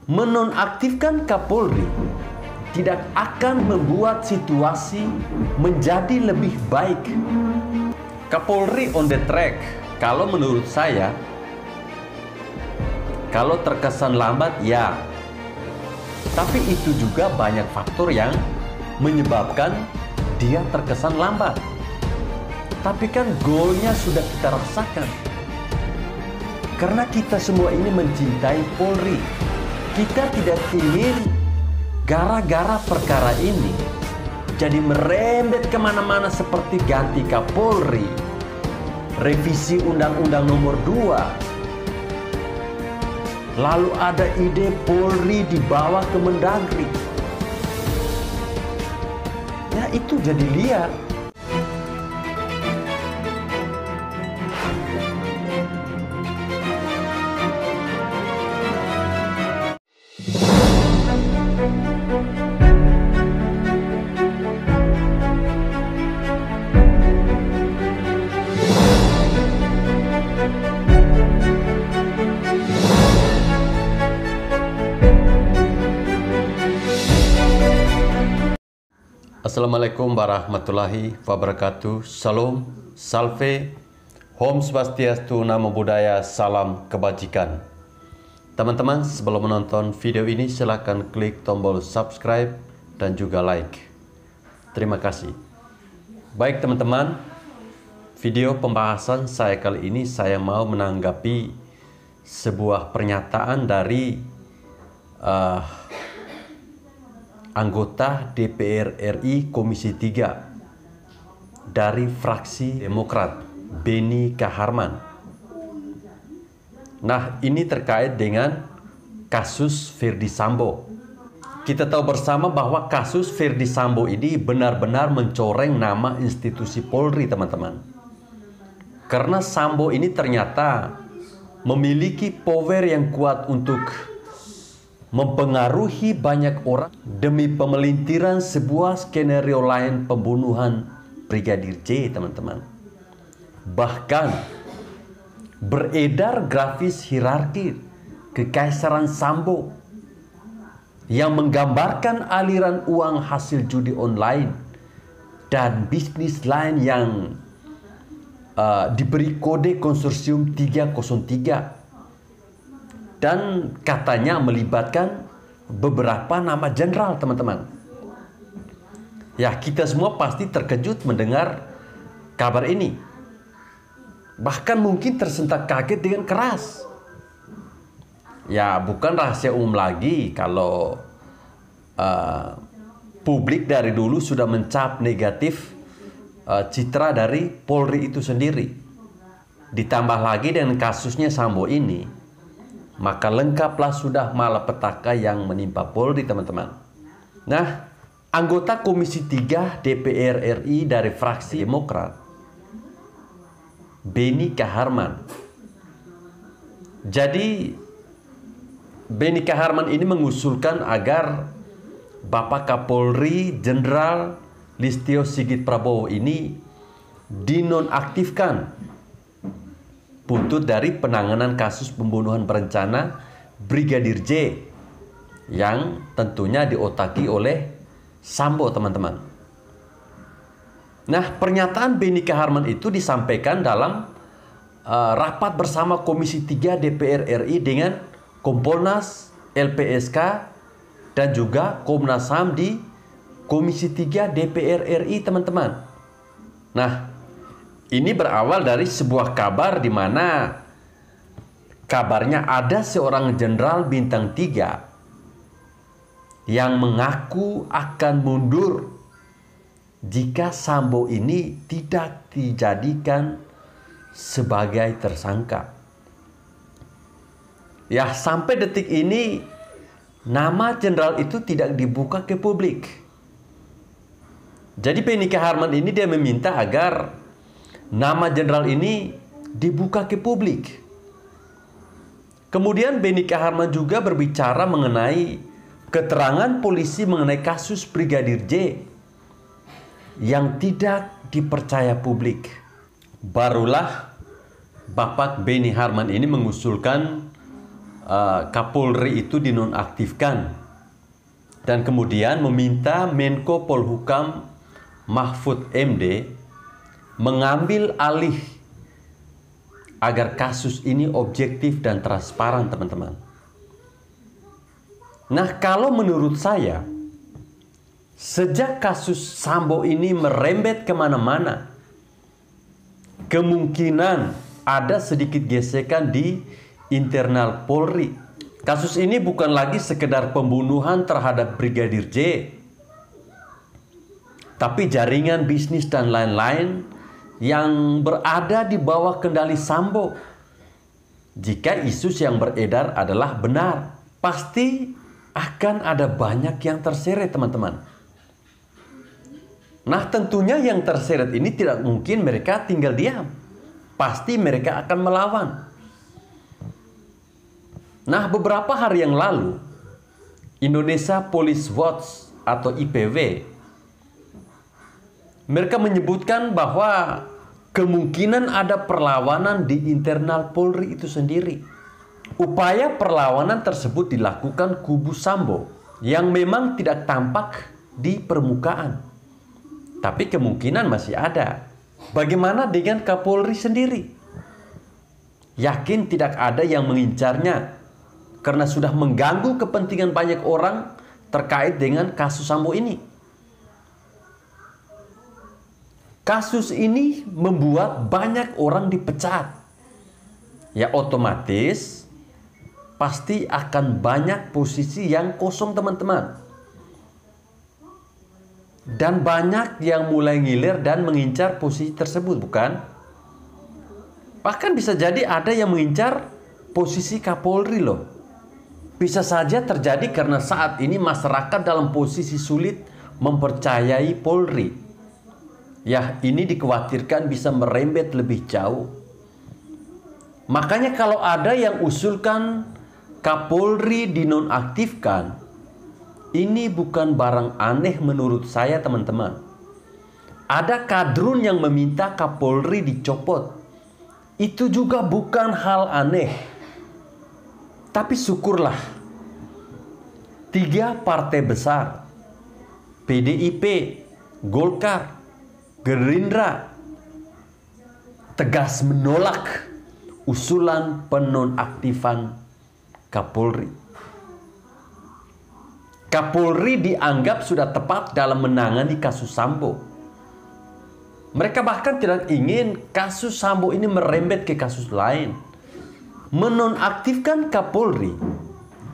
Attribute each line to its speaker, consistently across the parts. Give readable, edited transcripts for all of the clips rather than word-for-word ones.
Speaker 1: Menonaktifkan Kapolri tidak akan membuat situasi menjadi lebih baik. Kapolri on the track, kalau menurut saya, kalau terkesan lambat ya, tapi itu juga banyak faktor yang menyebabkan dia terkesan lambat. Tapi kan goalnya sudah kita rasakan. Karena kita semua ini mencintai Polri. Kita tidak ingin gara-gara perkara ini jadi merembet kemana-mana seperti ganti Kapolri, revisi Undang-Undang Nomor 2, lalu ada ide Polri dibawa ke Mendagri. Ya itu jadi liar. Assalamualaikum warahmatullahi wabarakatuh. Salam, salve, Om Swastiastu, Namo Buddhaya, salam kebajikan. Teman-teman, sebelum menonton video ini silakan klik tombol subscribe dan juga like. Terima kasih. Baik teman-teman, video pembahasan saya kali ini saya mau menanggapi sebuah pernyataan dari anggota DPR RI Komisi 3 dari fraksi Demokrat, Beni Kaharman. Nah, ini terkait dengan kasus Ferdy Sambo. Kita tahu bersama bahwa kasus Ferdy Sambo ini benar-benar mencoreng nama institusi Polri, teman-teman. Karena Sambo ini ternyata memiliki power yang kuat untuk mempengaruhi banyak orang demi pemelintiran sebuah skenario lain pembunuhan Brigadir J, teman-teman. Bahkan beredar grafis hierarki kekaisaran Sambo yang menggambarkan aliran uang hasil judi online dan bisnis lain yang diberi kode konsorsium 303. Dan katanya melibatkan beberapa nama jenderal, teman-teman. Ya, kita semua pasti terkejut mendengar kabar ini. Bahkan mungkin tersentak kaget dengan keras. Ya, bukan rahasia umum lagi kalau publik dari dulu sudah mencap negatif citra dari Polri itu sendiri. Ditambah lagi dengan kasusnya Sambo ini, maka lengkaplah sudah malapetaka yang menimpa Polri, teman-teman. Nah, anggota Komisi 3 DPR RI dari fraksi Demokrat, Beni Kaharman. Jadi, Beni Kaharman ini mengusulkan agar Bapak Kapolri Jenderal Listio Sigit Prabowo ini dinonaktifkan buntut dari penanganan kasus pembunuhan berencana Brigadir J yang tentunya diotaki oleh Sambo, teman-teman. Nah, pernyataan Beni Kaharman itu disampaikan dalam rapat bersama Komisi 3 DPR RI dengan Kompolnas, LPSK, dan juga Komnas HAM di Komisi 3 DPR RI, teman-teman. Nah, ini berawal dari sebuah kabar di mana kabarnya ada seorang jenderal bintang 3 yang mengaku akan mundur jika Sambo ini tidak dijadikan sebagai tersangka. Ya, sampai detik ini nama jenderal itu tidak dibuka ke publik. Jadi Beni Kaharman ini dia meminta agar nama jenderal ini dibuka ke publik. Kemudian Beni Kaharman juga berbicara mengenai keterangan polisi mengenai kasus Brigadir J yang tidak dipercaya publik. Barulah Bapak Beni Kaharman ini mengusulkan Kapolri itu dinonaktifkan, dan kemudian meminta Menko Polhukam Mahfud MD mengambil alih agar kasus ini objektif dan transparan, teman-teman. Nah, kalau menurut saya, sejak kasus Sambo ini merembet kemana-mana, kemungkinan ada sedikit gesekan di internal Polri. Kasus ini bukan lagi sekedar pembunuhan terhadap Brigadir J, tapi jaringan bisnis dan lain-lain yang berada di bawah kendali Sambo. Jika isu yang beredar adalah benar, pasti akan ada banyak yang terseret, teman-teman. Nah, tentunya yang terseret ini tidak mungkin mereka tinggal diam. Pasti mereka akan melawan. Nah, beberapa hari yang lalu, Indonesia Police Watch atau IPW, mereka menyebutkan bahwa kemungkinan ada perlawanan di internal Polri itu sendiri. Upaya perlawanan tersebut dilakukan kubu Sambo yang memang tidak tampak di permukaan, tapi kemungkinan masih ada. Bagaimana dengan Kapolri sendiri? Yakin tidak ada yang mengincarnya karena sudah mengganggu kepentingan banyak orang terkait dengan kasus Sambo ini. Kasus ini membuat banyak orang dipecat. Ya, otomatis pasti akan banyak posisi yang kosong, teman-teman. Dan banyak yang mulai ngiler dan mengincar posisi tersebut, bukan? Bahkan bisa jadi ada yang mengincar posisi Kapolri loh. Bisa saja terjadi karena saat ini masyarakat dalam posisi sulit mempercayai Polri. Ya, ini dikhawatirkan bisa merembet lebih jauh. Makanya kalau ada yang usulkan Kapolri dinonaktifkan, ini bukan barang aneh menurut saya, teman-teman. Ada kadrun yang meminta Kapolri dicopot. Itu juga bukan hal aneh. Tapi syukurlah, 3 partai besar, PDIP, Golkar, Gerindra, tegas menolak usulan penonaktifan Kapolri. Kapolri dianggap sudah tepat dalam menangani kasus Sambo. Mereka bahkan tidak ingin kasus Sambo ini merembet ke kasus lain. Menonaktifkan Kapolri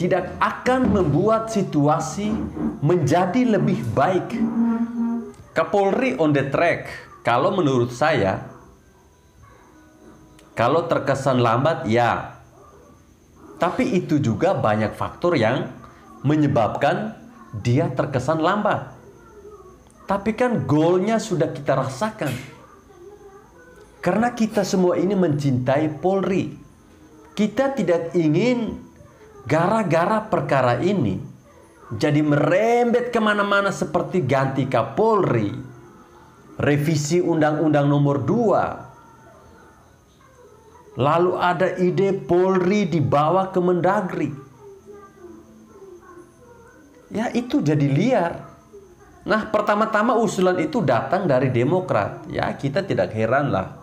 Speaker 1: tidak akan membuat situasi menjadi lebih baik. Kapolri on the track, kalau menurut saya, kalau terkesan lambat, ya. Tapi itu juga banyak faktor yang menyebabkan dia terkesan lambat. Tapi kan goalnya sudah kita rasakan. Karena kita semua ini mencintai Polri. Kita tidak ingin gara-gara perkara ini jadi merembet kemana-mana seperti ganti Kapolri, revisi Undang-Undang Nomor 2. Lalu ada ide Polri dibawa ke Mendagri. Ya, itu jadi liar. Nah, pertama-tama usulan itu datang dari Demokrat. Ya, kita tidak heranlah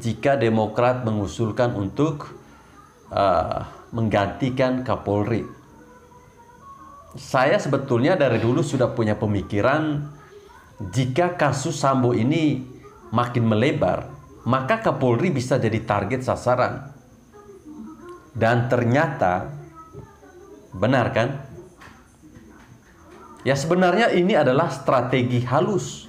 Speaker 1: jika Demokrat mengusulkan untuk menggantikan Kapolri. Saya sebetulnya dari dulu sudah punya pemikiran, jika kasus Sambo ini makin melebar, maka Kapolri bisa jadi target sasaran. Dan ternyata benar kan? Ya, sebenarnya ini adalah strategi halus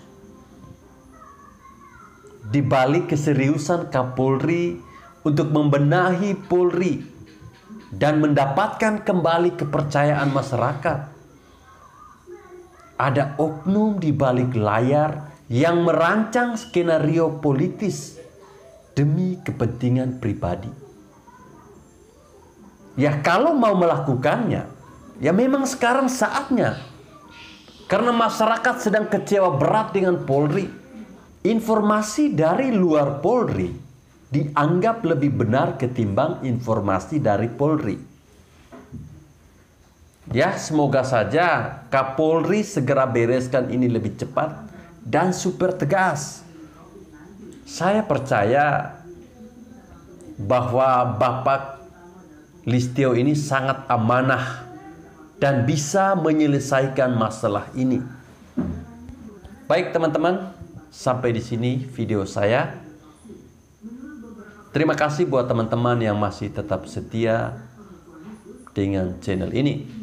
Speaker 1: di balik keseriusan Kapolri untuk membenahi Polri dan mendapatkan kembali kepercayaan masyarakat. Ada oknum di balik layar yang merancang skenario politis demi kepentingan pribadi. Ya, kalau mau melakukannya, ya memang sekarang saatnya. Karena masyarakat sedang kecewa berat dengan Polri. Informasi dari luar Polri dianggap lebih benar ketimbang informasi dari Polri. Ya, semoga saja Kapolri segera bereskan ini lebih cepat dan super tegas. Saya percaya bahwa Bapak Listio ini sangat amanah dan bisa menyelesaikan masalah ini. Baik teman-teman, sampai di sini video saya. Terima kasih buat teman-teman yang masih tetap setia dengan channel ini.